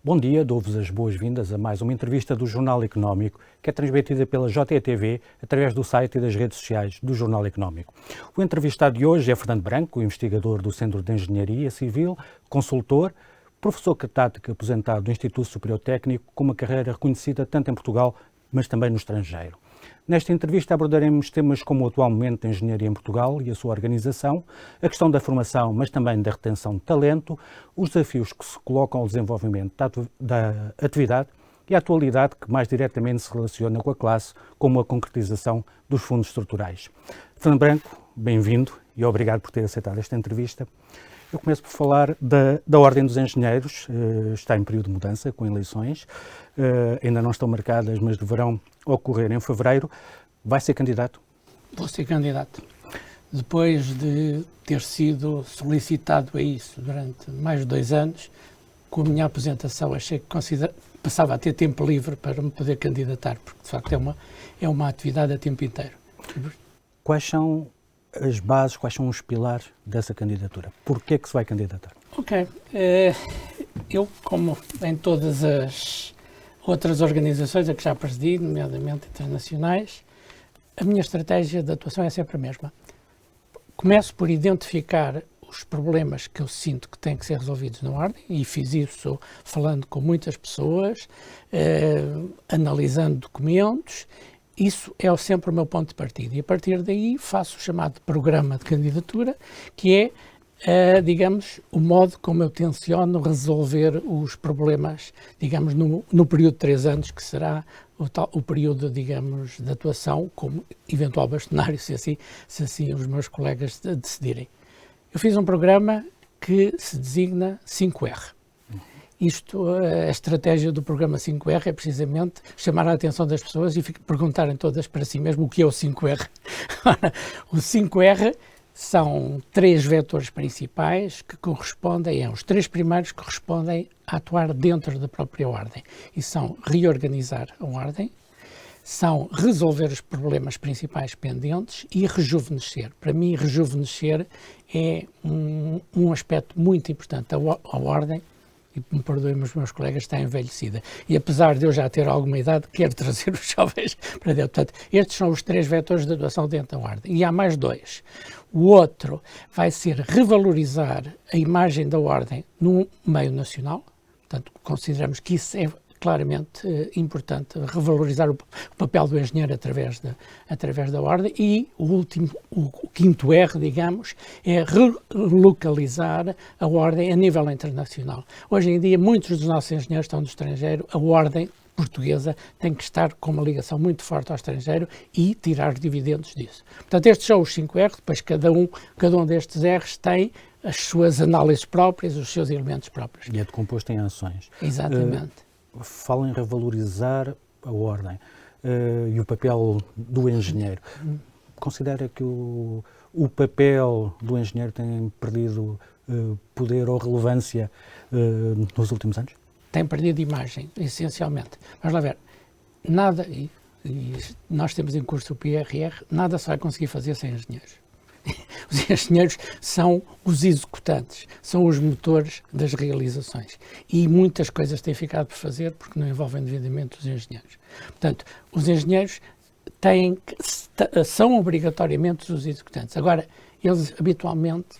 Bom dia, dou-vos as boas-vindas a mais uma entrevista do Jornal Económico, que é transmitida pela JTV através do site e das redes sociais do Jornal Económico. O entrevistado de hoje é Fernando Branco, investigador do Centro de Engenharia Civil, consultor, professor catedrático aposentado do Instituto Superior Técnico, com uma carreira reconhecida tanto em Portugal, mas também no estrangeiro. Nesta entrevista abordaremos temas como o atual momento da engenharia em Portugal e a sua organização, a questão da formação, mas também da retenção de talento, os desafios que se colocam ao desenvolvimento da atividade e a atualidade que mais diretamente se relaciona com a classe, como a concretização dos fundos estruturais. Fernando Branco, bem-vindo e obrigado por ter aceitado esta entrevista. Eu começo por falar da Ordem dos Engenheiros, está em período de mudança, com eleições, ainda não estão marcadas, mas deverão ocorrer em fevereiro. Vai ser candidato? Vou ser candidato. Depois de ter sido solicitado a isso durante mais de 2 anos, com a minha aposentação achei que passava a ter tempo livre para me poder candidatar, porque de facto é uma atividade a tempo inteiro. Quais são as bases, quais são os pilares dessa candidatura? Porquê é que se vai candidatar? Ok. Eu, como em todas as outras organizações a que já presidi, nomeadamente internacionais, a minha estratégia de atuação é sempre a mesma. Começo por identificar os problemas que eu sinto que têm que ser resolvidos na Ordem, e fiz isso falando com muitas pessoas, analisando documentos. Isso é sempre o meu ponto de partida e a partir daí faço o chamado programa de candidatura, que é, digamos, o modo como eu tenciono resolver os problemas, digamos, no período de 3 anos, que será o período, digamos, de atuação como eventual bastonário, se assim os meus colegas decidirem. Eu fiz um programa que se designa 5R. A estratégia do programa 5R é precisamente chamar a atenção das pessoas e perguntarem todas para si mesmo o que é o 5R. O 5R são 3 vetores principais que correspondem, os 3 primeiros correspondem a atuar dentro da própria Ordem. E são reorganizar a Ordem, são resolver os problemas principais pendentes e rejuvenescer. Para mim, rejuvenescer é um aspecto muito importante. A Ordem, e me perdoem os meus colegas, está envelhecida. E apesar de eu já ter alguma idade, quero trazer os jovens para dentro. Portanto, estes são os 3 vetores de atuação dentro da Ordem. E há mais 2. O outro vai ser revalorizar a imagem da Ordem no meio nacional. Portanto, consideramos que isso é claramente importante, revalorizar o papel do engenheiro através da Ordem. E o 5º R, digamos, é relocalizar a Ordem a nível internacional. Hoje em dia, muitos dos nossos engenheiros estão no estrangeiro, a Ordem portuguesa tem que estar com uma ligação muito forte ao estrangeiro e tirar dividendos disso. Portanto, estes são os 5R, depois cada um destes R's tem as suas análises próprias, os seus elementos próprios. E é decomposto em ações. Exatamente. Fala em revalorizar a Ordem e o papel do engenheiro. Considera que o papel do engenheiro tem perdido poder ou relevância nos últimos anos? Tem perdido imagem, essencialmente. Vamos lá ver, nada, e nós temos em curso o PRR, nada se vai conseguir fazer sem engenheiros. Os engenheiros são os executantes, são os motores das realizações e muitas coisas têm ficado por fazer porque não envolvem devidamente os engenheiros. Portanto, os engenheiros são obrigatoriamente os executantes. Agora, eles habitualmente,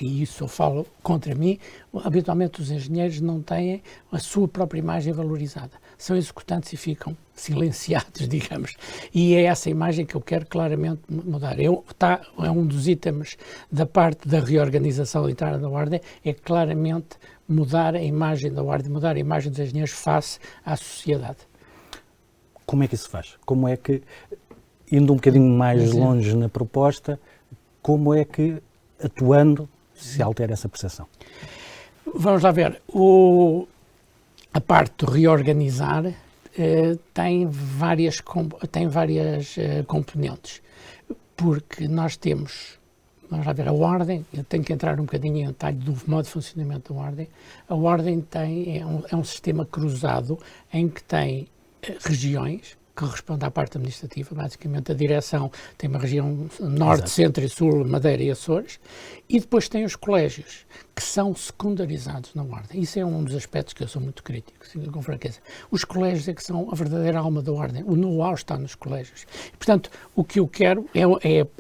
e isso eu falo contra mim, habitualmente os engenheiros não têm a sua própria imagem valorizada. São executantes e ficam silenciados, digamos. E é essa imagem que eu quero claramente mudar. É um dos itens da parte da reorganização interna da Ordem, é claramente mudar a imagem da Ordem, mudar a imagem dos engenheiros face à sociedade. Como é que isso se faz? Como é que, indo um bocadinho mais longe na proposta, como é que, atuando, se altera essa percepção? Vamos lá ver. A parte de reorganizar tem várias componentes, porque nós temos, vamos lá ver, a Ordem, eu tenho que entrar um bocadinho em detalhe do modo de funcionamento da Ordem. A Ordem é um sistema cruzado em que tem regiões, que responde à parte administrativa, basicamente a direção tem uma região norte, Exato. centro e sul, Madeira e Açores, e depois tem os colégios, que são secundarizados na ordem. Isso é um dos aspectos que eu sou muito crítico, com franqueza. Os colégios é que são a verdadeira alma da ordem, o know-how está nos colégios. Portanto, o que eu quero,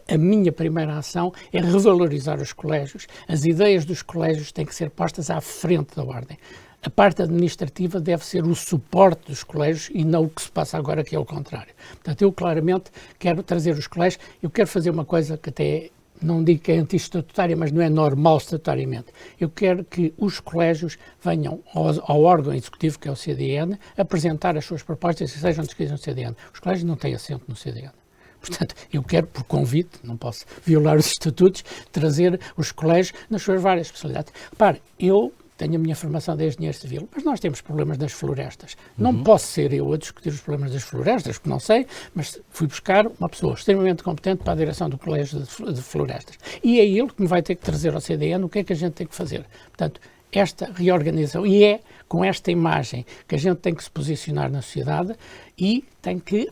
a minha primeira ação é revalorizar os colégios, as ideias dos colégios têm que ser postas à frente da ordem. A parte administrativa deve ser o suporte dos colégios e não o que se passa agora, que é o contrário. Portanto, eu claramente quero trazer os colégios, eu quero fazer uma coisa que até não digo que é anti-estatutária, mas não é normal estatutariamente. Eu quero que os colégios venham ao órgão executivo, que é o CDN, apresentar as suas propostas e sejam discutidas no CDN. Os colégios não têm assento no CDN. Portanto, eu quero, por convite, não posso violar os estatutos, trazer os colégios nas suas várias especialidades. Repare, eu tenho a minha formação de engenheiro civil, mas nós temos problemas das florestas. Não posso ser eu a discutir os problemas das florestas, porque não sei, mas fui buscar uma pessoa extremamente competente para a direção do Colégio de Florestas. E é ele que me vai ter que trazer ao CDN o que é que a gente tem que fazer. Portanto, esta reorganização, e é com esta imagem que a gente tem que se posicionar na sociedade e tem que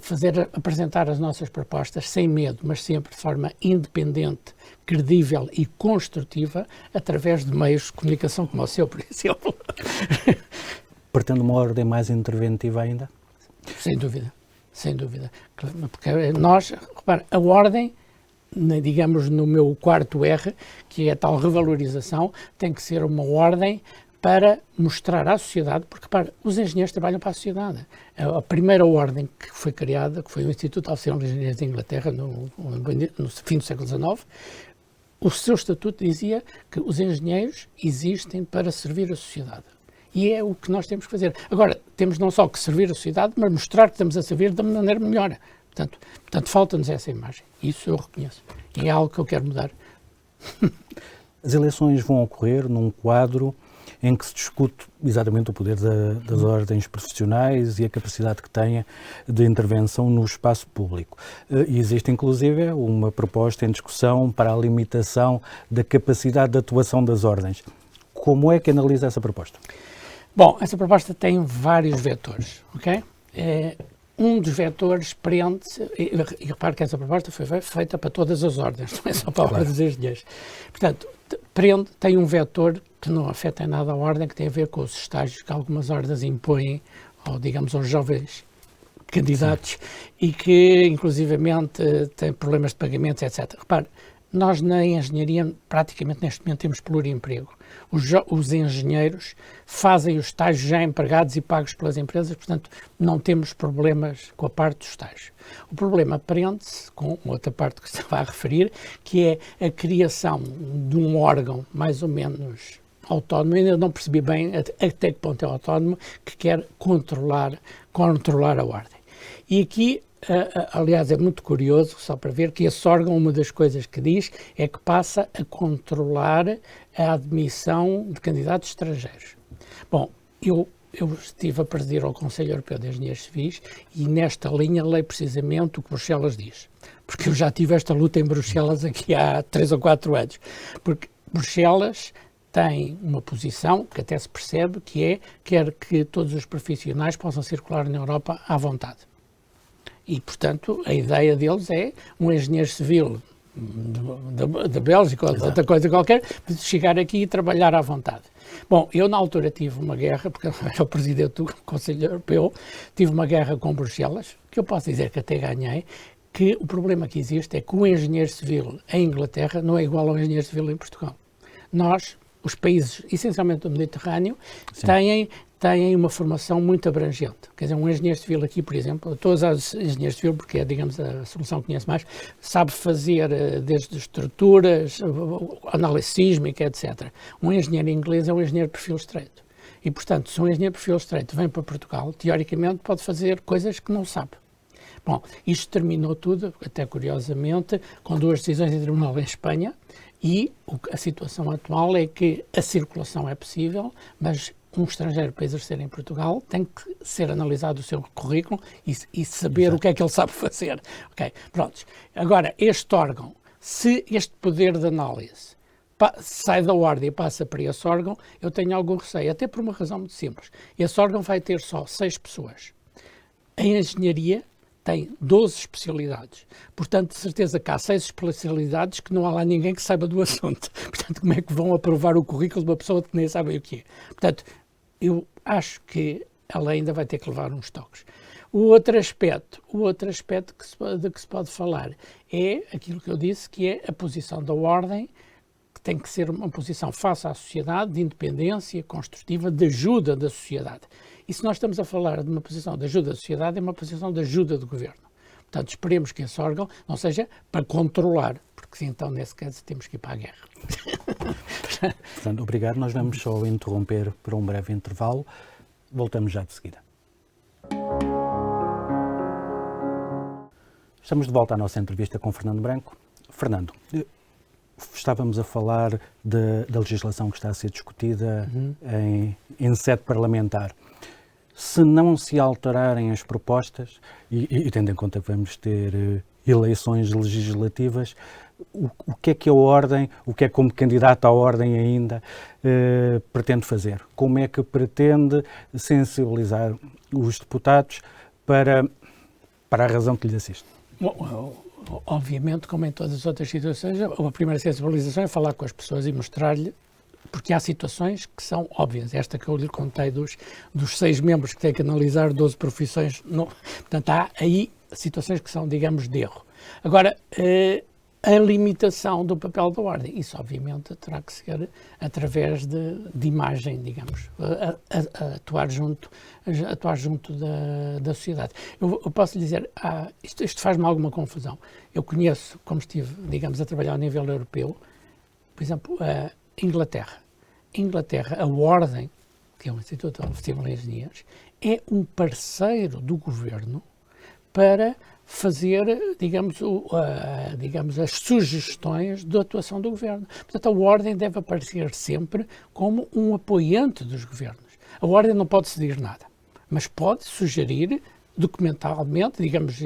apresentar as nossas propostas sem medo, mas sempre de forma independente, credível e construtiva, através de meios de comunicação como o seu, por exemplo. Pretende uma ordem mais interventiva ainda? Sem dúvida, sem dúvida. Porque nós, repare, a ordem, digamos no meu quarto R, que é a tal revalorização, tem que ser uma ordem para mostrar à sociedade, porque repare, os engenheiros trabalham para a sociedade. A primeira ordem que foi criada, que foi o Instituto Oficial de Engenheiros de Inglaterra, no fim do século XIX, o seu estatuto dizia que os engenheiros existem para servir a sociedade. E é o que nós temos que fazer. Agora, temos não só que servir a sociedade, mas mostrar que estamos a servir da maneira melhor. Portanto falta-nos essa imagem. Isso eu reconheço. E é algo que eu quero mudar. As eleições vão ocorrer num quadro em que se discute exatamente o poder das ordens profissionais e a capacidade que tenha de intervenção no espaço público. E existe, inclusive, uma proposta em discussão para a limitação da capacidade de atuação das ordens. Como é que analisa essa proposta? Bom, essa proposta tem vários vetores, ok? Um dos vetores prende-se, e repare que essa proposta foi feita para todas as ordens, não é só para a ordem dos engenheiros. Portanto, tem um vetor que não afeta em nada a ordem, que tem a ver com os estágios que algumas ordens impõem, ou digamos, aos jovens candidatos, sim, e que, inclusivamente, têm problemas de pagamentos, etc. Repare, nós na engenharia, praticamente neste momento, temos pluriemprego. Os engenheiros fazem os estágios já empregados e pagos pelas empresas, portanto, não temos problemas com a parte dos estágios. O problema prende-se com outra parte que se vai referir, que é a criação de um órgão mais ou menos autónomo, ainda não percebi bem até que ponto é autónomo, que quer controlar a ordem. E aqui, aliás, é muito curioso, só para ver, que esse órgão, uma das coisas que diz, é que passa a controlar a admissão de candidatos estrangeiros. Bom, eu estive a presidir ao Conselho Europeu de Engenheiros Civis e nesta linha leio precisamente o que Bruxelas diz. Porque eu já tive esta luta em Bruxelas aqui há 3 ou 4 anos. Porque Bruxelas tem uma posição que até se percebe, que quer que todos os profissionais possam circular na Europa à vontade. E, portanto, a ideia deles é um engenheiro civil da Bélgica ou de outra coisa qualquer, chegar aqui e trabalhar à vontade. Bom, eu na altura tive uma guerra, porque eu era o presidente do Conselho Europeu, tive uma guerra com Bruxelas, que eu posso dizer que até ganhei, que o problema que existe é que o engenheiro civil em Inglaterra não é igual ao engenheiro civil em Portugal. Nós, os países, essencialmente do Mediterrâneo, têm uma formação muito abrangente. Quer dizer, um engenheiro civil aqui, por exemplo, todos os engenheiros civil, porque é, digamos, a solução que conheço mais, sabe fazer desde estruturas, análise sísmica, etc. Um engenheiro inglês é um engenheiro de perfil estreito. E, portanto, se um engenheiro de perfil estreito vem para Portugal, teoricamente pode fazer coisas que não sabe. Bom, isto terminou tudo, até curiosamente, com 2 decisões em tribunal em Espanha, e a situação atual é que a circulação é possível, mas um estrangeiro para exercer em Portugal tem que ser analisado o seu currículo e saber Exato. O que é que ele sabe fazer. Ok, pronto. Agora, este órgão, se este poder de análise sai da ordem e passa para esse órgão, eu tenho algum receio, até por uma razão muito simples. Esse órgão vai ter só 6 pessoas. A engenharia tem 12 especialidades. Portanto, de certeza que há 6 especialidades que não há lá ninguém que saiba do assunto. Portanto, como é que vão aprovar o currículo de uma pessoa que nem sabe o que é? Portanto, eu acho que ela ainda vai ter que levar uns toques. O outro aspecto de que se pode falar é aquilo que eu disse, que é a posição da Ordem, que tem que ser uma posição face à sociedade, de independência, construtiva, de ajuda da sociedade. E se nós estamos a falar de uma posição de ajuda da sociedade, é uma posição de ajuda do governo. Portanto, esperemos que esse órgão não seja para controlar, porque então, nesse caso, temos que ir para a guerra. Portanto, obrigado. Nós vamos só interromper por um breve intervalo. Voltamos já de seguida. Estamos de volta à nossa entrevista com Fernando Branco. Fernando, estávamos a falar da legislação que está a ser discutida em sede parlamentar. Se não se alterarem as propostas, e tendo em conta que vamos ter eleições legislativas, o que é que a Ordem, o que é que como candidato à Ordem ainda pretende fazer? Como é que pretende sensibilizar os deputados para a razão que lhes assiste? Bom, obviamente, como em todas as outras situações, a primeira sensibilização é falar com as pessoas e mostrar-lhe, porque há situações que são óbvias. Esta que eu lhe contei dos 6 membros que têm que analisar 12 profissões. Não, portanto, há aí situações que são, digamos, de erro. Agora, a limitação do papel da Ordem, isso obviamente terá que ser através de imagem, digamos, atuar junto da sociedade. Eu posso lhe dizer, isto faz-me alguma confusão. Eu conheço, como estive, digamos, a trabalhar a nível europeu, por exemplo, a Inglaterra, a Ordem, que é um Instituto de Civil Engenheiros, é um parceiro do governo para fazer, digamos, as sugestões de atuação do governo. Portanto, a Ordem deve aparecer sempre como um apoiante dos governos. A Ordem não pode decidir nada, mas pode sugerir documentalmente, digamos,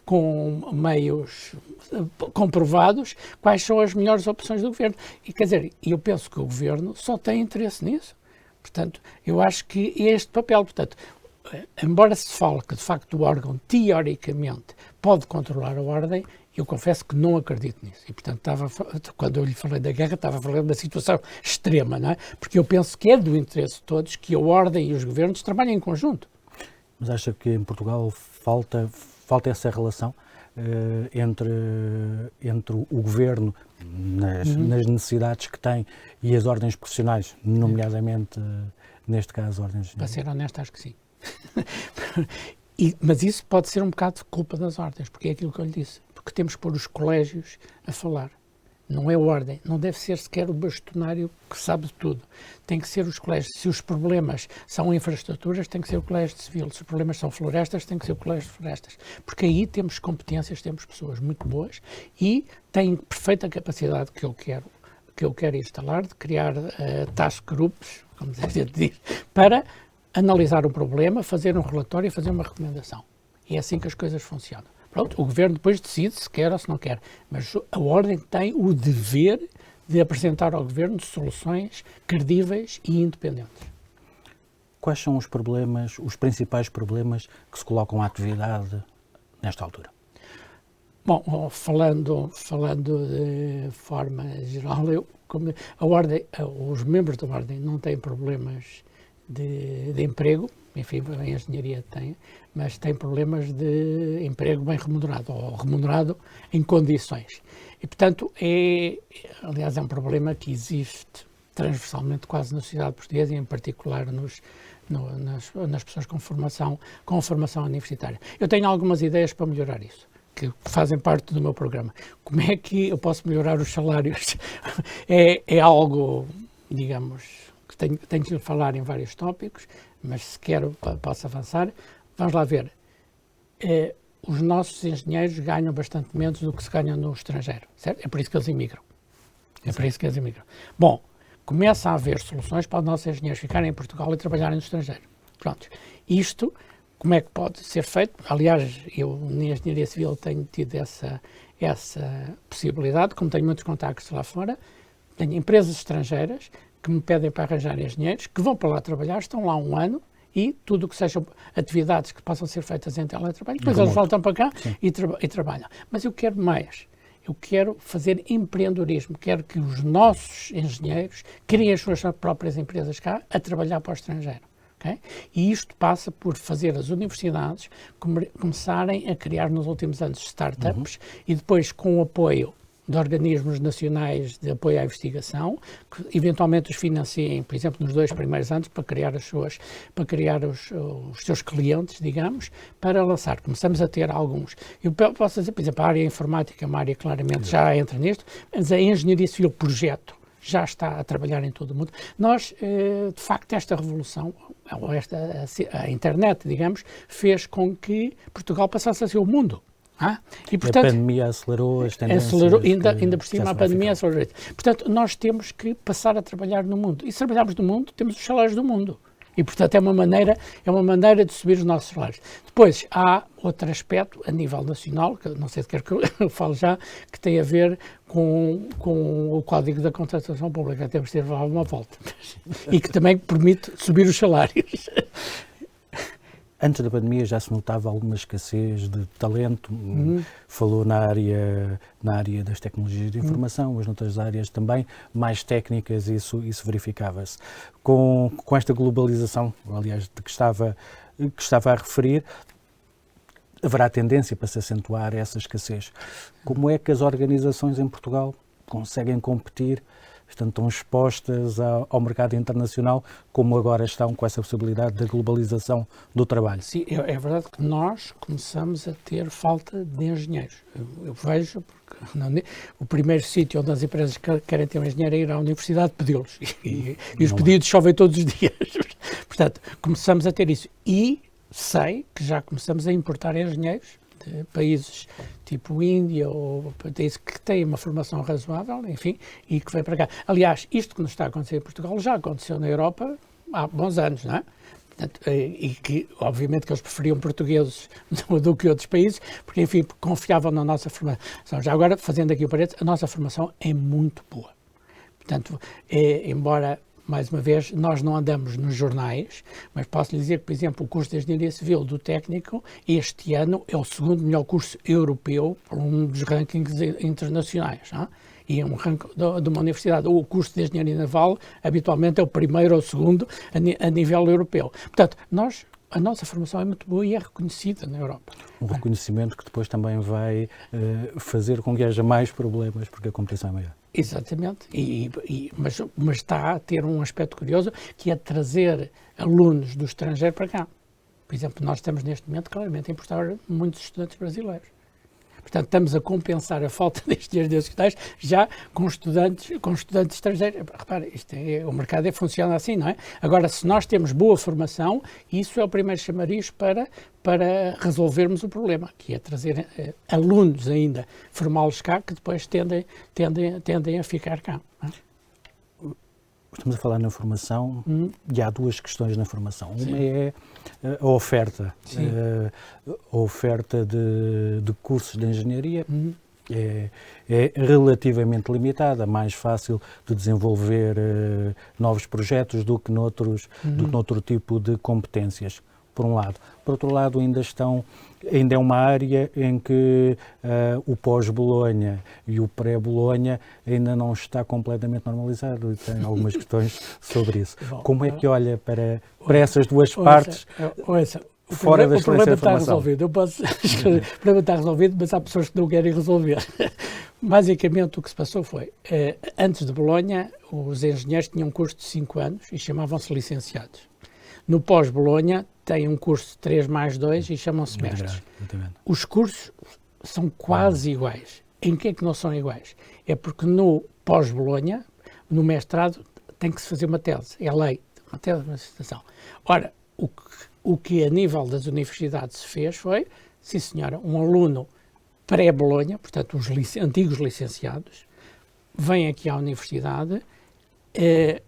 com meios comprovados, quais são as melhores opções do governo. E, quer dizer, eu penso que o governo só tem interesse nisso. Portanto, eu acho que é este papel. Portanto, embora se fale que, de facto, o órgão, teoricamente, pode controlar a Ordem, eu confesso que não acredito nisso. E, portanto, quando eu lhe falei da guerra, estava a falar de uma situação extrema, não é? Porque eu penso que é do interesse de todos que a Ordem e os governos trabalhem em conjunto. Mas acha que em Portugal falta essa relação entre o governo nas necessidades que tem e as ordens profissionais, nomeadamente, neste caso, ordens de Para ser honesto, acho que sim. Mas isso pode ser um bocado de culpa das ordens, porque é aquilo que eu lhe disse, porque temos que pôr os colégios a falar. Não é a Ordem, não deve ser sequer o bastonário que sabe de tudo. Tem que ser os colégios. Se os problemas são infraestruturas, tem que ser o Colégio Civil. Se os problemas são florestas, tem que ser o Colégio de Florestas. Porque aí temos competências, temos pessoas muito boas e têm perfeita capacidade que eu quero instalar, de criar task groups, como a gente diz, para analisar um problema, fazer um relatório e fazer uma recomendação. E é assim que as coisas funcionam. Pronto, o governo depois decide se quer ou se não quer, mas a Ordem tem o dever de apresentar ao governo soluções credíveis e independentes. Quais são os principais problemas que se colocam à atividade nesta altura? Bom, falando de forma geral, a Ordem, os membros da Ordem não têm problemas de emprego, enfim, a engenharia tem, mas tem problemas de emprego bem remunerado, ou remunerado em condições. E, portanto, aliás, é um problema que existe transversalmente quase na sociedade portuguesa e, em particular, nas pessoas com formação universitária. Eu tenho algumas ideias para melhorar isso, que fazem parte do meu programa. Como é que eu posso melhorar os salários? É algo, digamos, que tenho que falar em vários tópicos, mas se quero, posso avançar. Vamos lá ver. Os nossos engenheiros ganham bastante menos do que se ganham no estrangeiro, certo? É por isso que eles imigram. Bom, começa a haver soluções para os nossos engenheiros ficarem em Portugal e trabalharem no estrangeiro. Pronto. Isto, como é que pode ser feito? Aliás, eu na engenharia civil tenho tido essa possibilidade, como tenho muitos contactos lá fora, tenho empresas estrangeiras que me pedem para arranjar engenheiros, que vão para lá trabalhar, estão lá um ano e tudo o que sejam atividades que possam ser feitas em teletrabalho, depois eles voltam para cá e trabalham. Mas eu quero mais. Eu quero fazer empreendedorismo, quero que os nossos engenheiros criem as suas próprias empresas cá a trabalhar para o estrangeiro. Okay? E isto passa por fazer as universidades começarem a criar nos últimos anos startups e depois com o apoio de organismos nacionais de apoio à investigação, que eventualmente os financiem, por exemplo, nos 2 primeiros anos, para criar os seus clientes, digamos, para lançar. Começamos a ter alguns. Eu posso dizer, por exemplo, a área informática é uma área claramente já entra nisto, mas a engenharia civil projeto já está a trabalhar em todo o mundo. Nós, de facto, esta revolução, a internet, digamos, fez com que Portugal passasse a ser o mundo. E, portanto, a pandemia acelerou as tendências. Ainda por cima a pandemia acelerou. Portanto, nós temos que passar a trabalhar no mundo. E se trabalharmos no mundo, temos os salários do mundo. E, portanto, é uma maneira de subir os nossos salários. Depois, há outro aspecto, a nível nacional, que não sei se quer que eu fale já, que tem a ver com o Código da Contratação Pública. Temos de ter uma volta. E que também permite subir os salários. Antes da pandemia já se notava alguma escassez de talento, falou na área das tecnologias de informação, mas noutras áreas também mais técnicas isso verificava-se. Com esta globalização, aliás, de que estava a referir, haverá tendência para se acentuar essa escassez. Como é que as organizações em Portugal conseguem competir, estando tão expostas ao mercado internacional, como agora estão com essa possibilidade da globalização do trabalho? Sim, é verdade que nós começamos a ter falta de engenheiros. Eu vejo, porque o primeiro sítio onde as empresas querem ter um engenheiro é ir à universidade pedi-los. E os pedidos chovem todos os dias. Portanto, começamos a ter isso. E sei que já começamos a importar engenheiros de países tipo Índia ou países que têm uma formação razoável, enfim, e que vem para cá. Aliás, isto que nos está a acontecer em Portugal já aconteceu na Europa há bons anos, não é? Portanto, e que, obviamente, que eles preferiam portugueses do que outros países, porque, enfim, confiavam na nossa formação. Já agora, fazendo aqui o parênteses, a nossa formação é muito boa. Portanto, embora, mais uma vez, nós não andamos nos jornais, mas posso lhe dizer que, por exemplo, o curso de Engenharia Civil do Técnico, este ano, é o segundo melhor curso europeu por um dos rankings internacionais, não é? E é um ranking de uma universidade. O curso de Engenharia Naval, habitualmente, é o primeiro ou o segundo a nível europeu. Portanto, a nossa formação é muito boa e é reconhecida na Europa. Um reconhecimento que depois também vai fazer com que haja mais problemas, porque a competição é maior. Exatamente, mas está a ter um aspecto curioso, que é trazer alunos do estrangeiro para cá. Por exemplo, nós estamos neste momento claramente a importar muitos estudantes brasileiros. Portanto, estamos a compensar a falta destes engenheiros secundários já com estudantes estrangeiros. Repara, o mercado funciona assim, não é? Agora, se nós temos boa formação, isso é o primeiro chamariz para resolvermos o problema, que é trazer alunos ainda, formá-los cá, que depois tendem a ficar cá. Não é? Estamos a falar na formação e há duas questões na formação. Uma é a oferta. A oferta de cursos de engenharia é relativamente limitada, mais fácil de desenvolver novos projetos do que noutro tipo de competências, por um lado. Por outro lado, ainda é uma área em que o pós-Bolonha e o pré-Bolonha ainda não está completamente normalizado e tem algumas questões sobre isso. Como é que olha para essas duas partes fora da excelência da formação? O problema está resolvido, mas há pessoas que não querem resolver. Basicamente, o que se passou foi, antes de Bolonha, os engenheiros tinham um curso de 5 anos e chamavam-se licenciados. No pós-Bolonha tem um curso de 3+2 e chamam-se mestres. Os cursos são quase iguais. Em que é que não são iguais? É porque no pós-Bolonha, no mestrado, tem que se fazer uma tese. É a lei, uma tese de uma dissertação. Ora, o que a nível das universidades se fez foi, sim senhora, um aluno pré-Bolonha, portanto os antigos licenciados, vem aqui à universidade,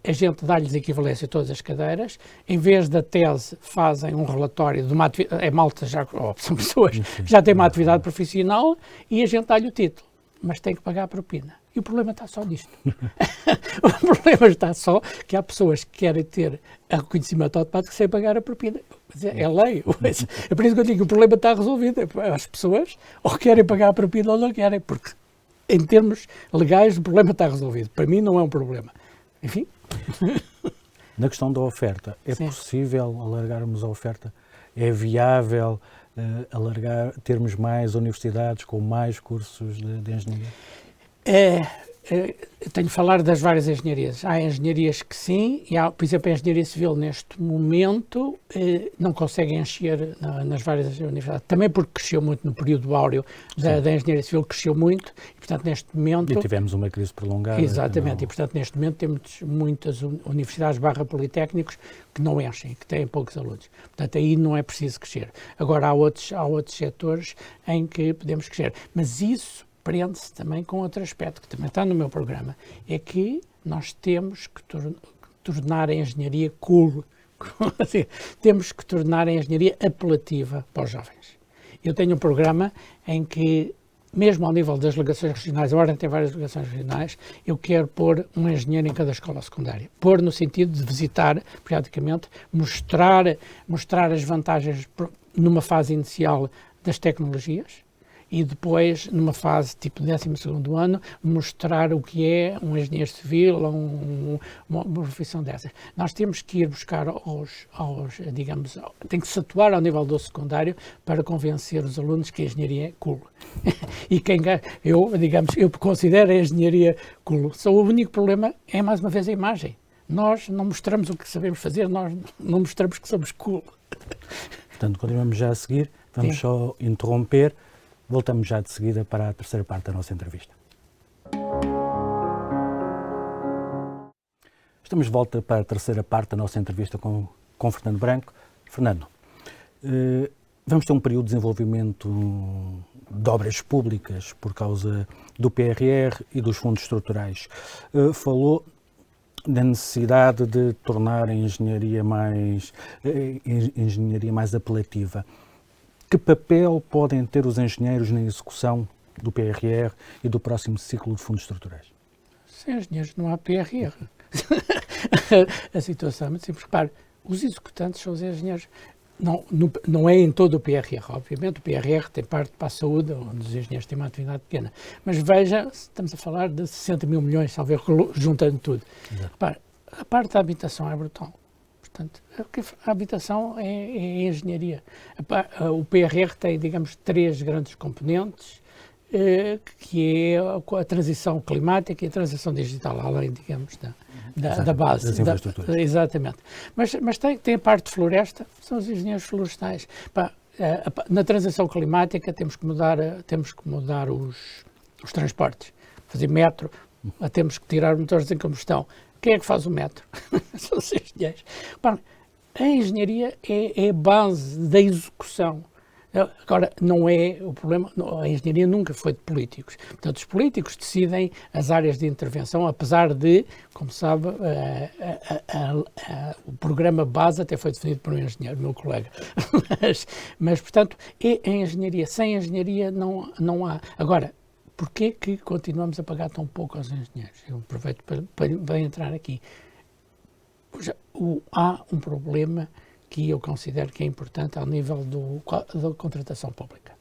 a gente dá-lhes equivalência a todas as cadeiras, em vez da tese fazem um relatório de uma atividade, malta são pessoas que já têm uma atividade profissional e a gente dá-lhe o título, mas tem que pagar a propina. E o problema está só nisto. O problema está só que há pessoas que querem ter a reconhecimento automático sem pagar a propina. É lei. É por isso que eu digo que o problema está resolvido. As pessoas ou querem pagar a propina ou não querem, porque em termos legais o problema está resolvido. Para mim não é um problema. Enfim. Na questão da oferta, é Sim. possível alargarmos a oferta? É viável termos mais universidades com mais cursos de engenharia? Tenho de falar das várias engenharias. Há engenharias que sim, e há, por exemplo, a engenharia civil neste momento não consegue encher nas várias universidades. Também porque cresceu muito no período áureo da engenharia civil, cresceu muito, e portanto neste momento... E tivemos uma crise prolongada. Exatamente, e portanto neste momento temos muitas universidades /politécnicos que não enchem, que têm poucos alunos. Portanto aí não é preciso crescer. Agora há outros setores em que podemos crescer. Mas isso prende-se também com outro aspecto, que também está no meu programa, é que nós temos que tornar a engenharia cool. Temos que tornar a engenharia apelativa para os jovens. Eu tenho um programa em que, mesmo ao nível das delegações regionais, a Ordem tem várias delegações regionais, eu quero pôr um engenheiro em cada escola secundária. Pôr no sentido de visitar, periodicamente, mostrar as vantagens numa fase inicial das tecnologias, e depois, numa fase tipo 12º ano, mostrar o que é um engenheiro civil ou uma profissão dessas. Nós temos que ir buscar digamos, tem que se atuar ao nível do secundário para convencer os alunos que a engenharia é cool. E eu considero a engenharia cool. Só o único problema é, mais uma vez, a imagem. Nós não mostramos o que sabemos fazer, nós não mostramos que somos cool. Portanto, continuamos já a seguir, vamos só interromper. Voltamos já de seguida para a terceira parte da nossa entrevista. Estamos de volta para a terceira parte da nossa entrevista com Fernando Branco. Fernando, vamos ter um período de desenvolvimento de obras públicas por causa do PRR e dos fundos estruturais. Falou da necessidade de tornar a engenharia mais apelativa. Que papel podem ter os engenheiros na execução do PRR e do próximo ciclo de fundos estruturais? Sem engenheiros não há PRR. A situação é muito simples. Repare, os executantes são os engenheiros. Não é em todo o PRR, obviamente. O PRR tem parte para a saúde, onde os engenheiros têm uma atividade pequena. Mas veja, estamos a falar de 60 mil milhões, talvez, juntando tudo. Repare, a parte da habitação é brutal. Portanto, a habitação é engenharia. O PRR tem, digamos, 3 grandes componentes, que é a transição climática e a transição digital, além, digamos, da base. Das infraestruturas. Exatamente. Mas tem a parte de floresta, são os engenheiros florestais. Na transição climática temos que mudar os transportes, fazer metro, temos que tirar motores em combustão. Quem é que faz o metro? São os engenheiros. A engenharia é a base da execução. Agora, não é o problema, a engenharia nunca foi de políticos. Portanto, os políticos decidem as áreas de intervenção, apesar de, como sabe, o programa base até foi definido por um engenheiro, meu colega. Mas portanto, a engenharia. Sem engenharia não há. Agora, porquê que continuamos a pagar tão pouco aos engenheiros? Eu aproveito para entrar aqui. Há um problema que eu considero que é importante ao nível da contratação pública.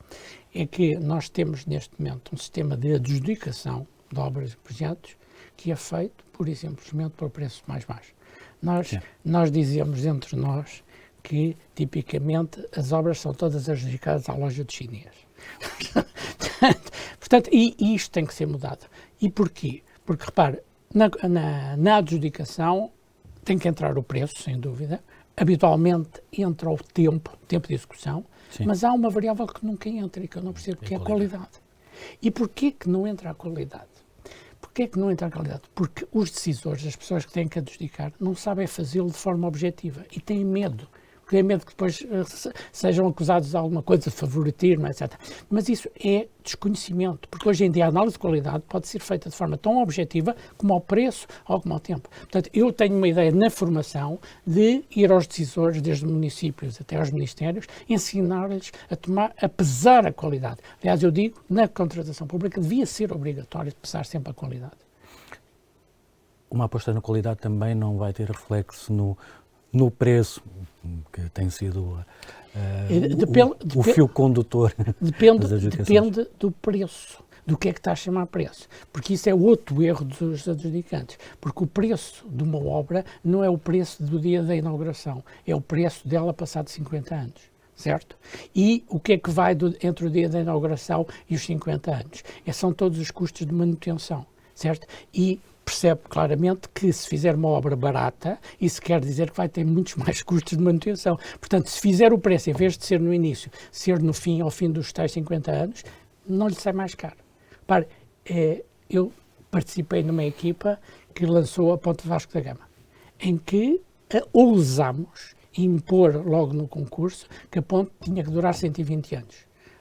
É que nós temos neste momento um sistema de adjudicação de obras e projetos que é feito pura e simplesmente por preço mais baixo. Nós dizemos entre nós que, tipicamente, as obras são todas adjudicadas à loja de chinês. Portanto, e isto tem que ser mudado. E porquê? Porque, repare, na adjudicação tem que entrar o preço, sem dúvida. Habitualmente entra o tempo de execução, sim, mas há uma variável que nunca entra e que eu não percebo, que é a qualidade. E porquê que não entra a qualidade? Porquê que não entra a qualidade? Porque os decisores, as pessoas que têm que adjudicar, não sabem fazê-lo de forma objetiva e têm medo. Porque têm medo que depois sejam acusados de alguma coisa, de favoritismo, etc. Mas isso é desconhecimento, porque hoje em dia a análise de qualidade pode ser feita de forma tão objetiva como ao preço ou como ao tempo. Portanto, eu tenho uma ideia na formação de ir aos decisores, desde municípios até aos ministérios, ensinar-lhes a pesar a qualidade. Aliás, eu digo, na contratação pública devia ser obrigatório pesar sempre a qualidade. uma aposta na qualidade também não vai ter reflexo no preço, que tem sido o fio condutor das adjudicações? Depende do preço, do que é que está a chamar preço. Porque isso é outro erro dos adjudicantes. Porque o preço de uma obra não é o preço do dia da inauguração, é o preço dela passado 50 anos. Certo? E o que é que vai entre o dia da inauguração e os 50 anos? São todos os custos de manutenção, certo? E percebe claramente que se fizer uma obra barata, isso quer dizer que vai ter muitos mais custos de manutenção. Portanto, se fizer o preço, em vez de ser no início, ser no fim, ao fim dos tais 50 anos, não lhe sai mais caro. Repare, eu participei numa equipa que lançou a Ponte Vasco da Gama, em que ousamos impor logo no concurso que a ponte tinha que durar 120 anos.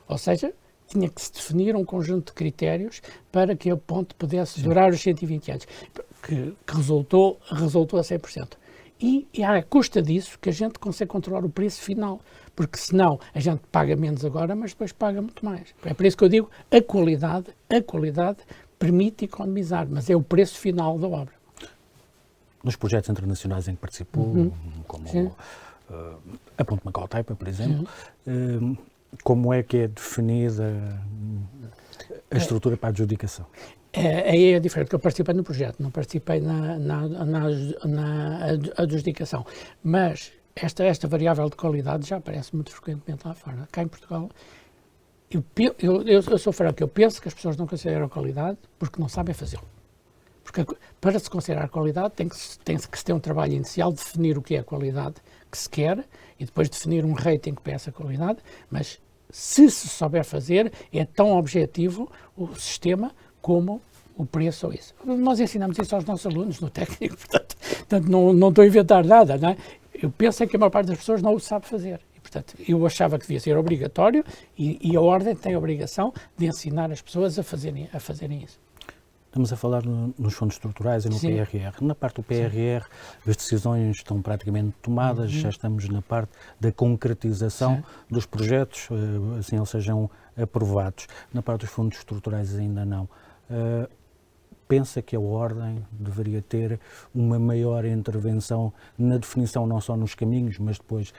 Ou seja, tinha que se definir um conjunto de critérios para que a ponte pudesse durar os 120 anos, que resultou a 100%. E é à custa disso que a gente consegue controlar o preço final, porque senão a gente paga menos agora, mas depois paga muito mais. É por isso que eu digo, a qualidade permite economizar, mas é o preço final da obra. Nos projetos internacionais em que participou, como a Ponte Macau-Taipa, por exemplo, como é que é definida a estrutura para a adjudicação? Aí é diferente, porque eu participei no projeto, não participei na adjudicação. Mas esta variável de qualidade já aparece muito frequentemente lá fora. Cá em Portugal, eu sou franco, eu penso que as pessoas não consideram qualidade porque não sabem fazê-lo. Porque para se considerar qualidade tem que se ter um trabalho inicial, definir o que é a qualidade que se quer e depois definir um rating para essa qualidade, mas se souber fazer, é tão objetivo o sistema como o preço ou isso. Nós ensinamos isso aos nossos alunos no técnico, portanto não estou a inventar nada, não é? Eu penso que a maior parte das pessoas não o sabe fazer. E, portanto, eu achava que devia ser obrigatório e a Ordem tem a obrigação de ensinar as pessoas a fazerem isso. Estamos a falar nos fundos estruturais e no Sim. PRR. Na parte do PRR, sim, as decisões estão praticamente tomadas, já estamos na parte da concretização, sim, dos projetos, assim eles sejam aprovados. Na parte dos fundos estruturais ainda não. Pensa que a Ordem deveria ter uma maior intervenção na definição, não só nos caminhos, mas depois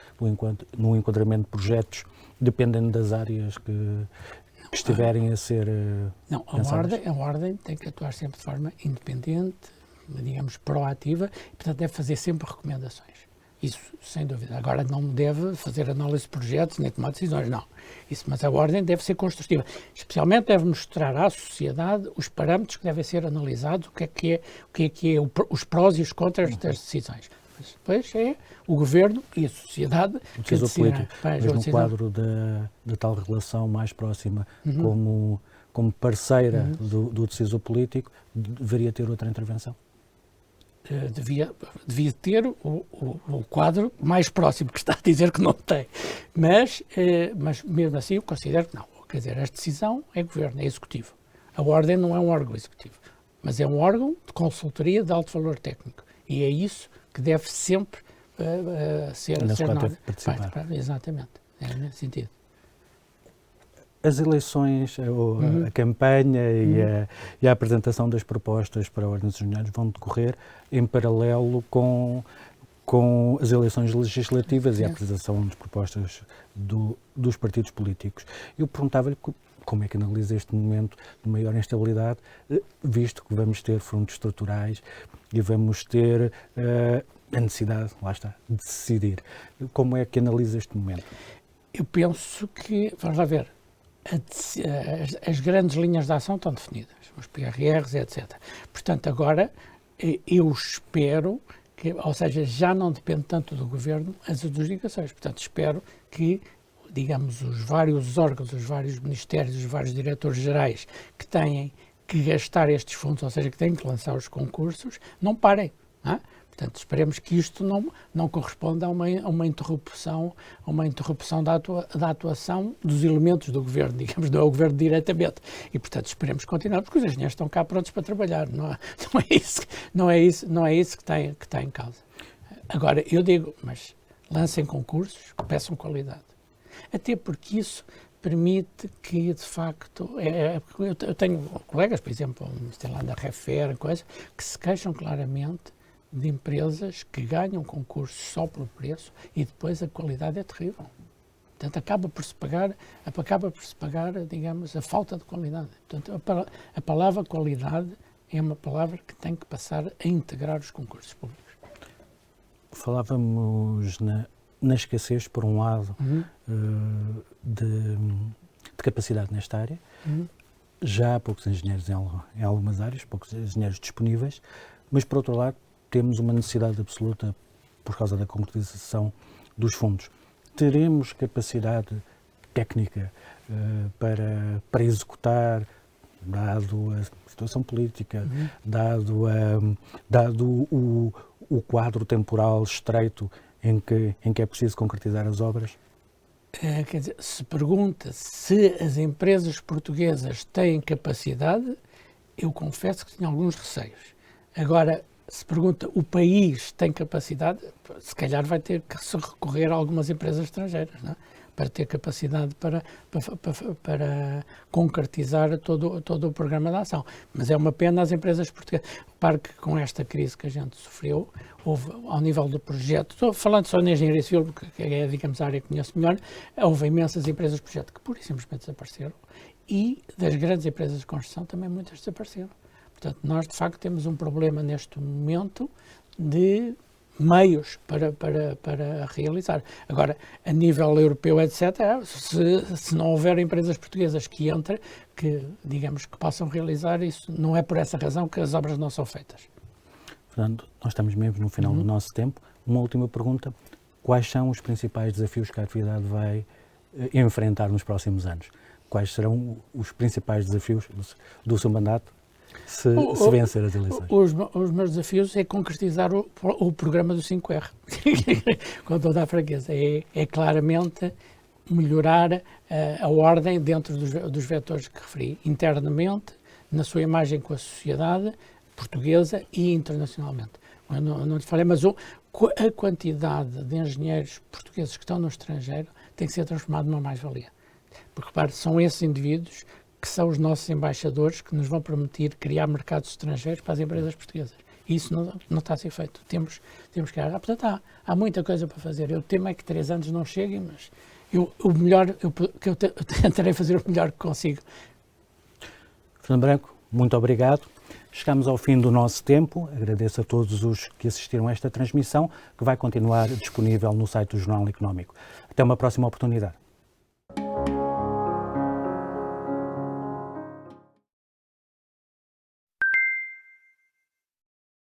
no enquadramento de projetos, dependendo das áreas que estiverem a ser Não, a Ordem tem que atuar sempre de forma independente, digamos, proativa, e, portanto, deve fazer sempre recomendações. Isso, sem dúvida. Agora, não deve fazer análise de projetos nem tomar decisões, não. Mas a Ordem deve ser construtiva. Especialmente deve mostrar à sociedade os parâmetros que devem ser analisados, o que é os prós e os contras das decisões. Mas depois é o Governo e a sociedade que decidirá. Mas no quadro da tal relação mais próxima, como parceira do decisor político, deveria ter outra intervenção? Devia ter o quadro mais próximo, que está a dizer que não tem. Mas mesmo assim eu considero que não. Quer dizer, a decisão é Governo, é Executivo. A Ordem não é um órgão executivo, mas é um órgão de consultoria de alto valor técnico. E é isso que deve sempre ser participar. Exatamente, é nesse sentido. As eleições, a campanha e a apresentação das propostas para a Ordem dos Engenheiros vão decorrer em paralelo com as eleições legislativas e a apresentação das propostas dos partidos políticos. Eu perguntava-lhe como é que analisa este momento de maior instabilidade, visto que vamos ter fundos estruturais e vamos ter a necessidade, lá está, de decidir. Como é que analisa este momento? Eu penso que, vamos lá ver, as grandes linhas de ação estão definidas, os PRRs, etc. Portanto, agora, eu espero que, ou seja, já não depende tanto do Governo as adjudicações. Portanto, espero que, digamos, os vários órgãos, os vários ministérios, os vários diretores gerais que têm que gastar estes fundos, ou seja, que têm que lançar os concursos, não parem. Não é? Portanto, esperemos que isto não corresponda a uma interrupção da atuação dos elementos do Governo, digamos, não é o Governo diretamente. E, portanto, esperemos continuar, porque os engenheiros estão cá prontos para trabalhar. Não é isso que está em causa. Agora, eu digo, mas lancem concursos que peçam qualidade. Até porque isso permite que, de facto, eu tenho colegas, por exemplo, sei lá, da Refer, coisa, que se queixam claramente de empresas que ganham concursos só pelo preço e depois a qualidade é terrível. Portanto, acaba por se pagar, digamos, a falta de qualidade. Portanto, a palavra qualidade é uma palavra que tem que passar a integrar os concursos públicos. Falávamos na escassez, por um lado, de capacidade nesta área. Já há poucos engenheiros em algumas áreas, poucos engenheiros disponíveis, mas, por outro lado, temos uma necessidade absoluta por causa da concretização dos fundos. Teremos capacidade técnica para executar, dado a situação política, dado o quadro temporal estreito em que é preciso concretizar as obras? Quer dizer, se pergunta se as empresas portuguesas têm capacidade, eu confesso que tenho alguns receios. Agora, se pergunta o país tem capacidade, se calhar vai ter que se recorrer a algumas empresas estrangeiras, não é? Para ter capacidade para concretizar todo o programa de ação. Mas é uma pena as empresas portuguesas. Repare que com esta crise que a gente sofreu, houve, ao nível do projeto, estou falando só na engenharia civil, que é, digamos, a área que conheço melhor, houve imensas empresas de projeto que pura e simplesmente desapareceram, e das grandes empresas de construção também muitas desapareceram. Portanto, nós de facto temos um problema neste momento de meios para realizar. Agora, a nível europeu, etc., se não houver empresas portuguesas que entrem, que, digamos, que possam realizar isso, não é por essa razão que as obras não são feitas. Fernando, nós estamos mesmo no final do nosso tempo. Uma última pergunta. Quais são os principais desafios que a atividade vai enfrentar nos próximos anos? Quais serão os principais desafios do seu mandato se vencer as eleições? Os meus desafios é concretizar o programa do 5R, com toda a franqueza. É claramente melhorar a ordem dentro dos vetores que referi, internamente, na sua imagem com a sociedade portuguesa e internacionalmente. Eu não lhe falei, mas a quantidade de engenheiros portugueses que estão no estrangeiro tem que ser transformada numa mais-valia. Porque, repare, são esses indivíduos que são os nossos embaixadores que nos vão permitir criar mercados estrangeiros para as empresas portuguesas. E isso não está a ser feito. Temos que... Portanto, há muita coisa para fazer. Eu temo é que 3 anos não cheguem, mas eu tentarei fazer o melhor que consigo. Fernando Branco, muito obrigado. Chegamos ao fim do nosso tempo. Agradeço a todos os que assistiram a esta transmissão, que vai continuar disponível no site do Jornal Económico. Até uma próxima oportunidade.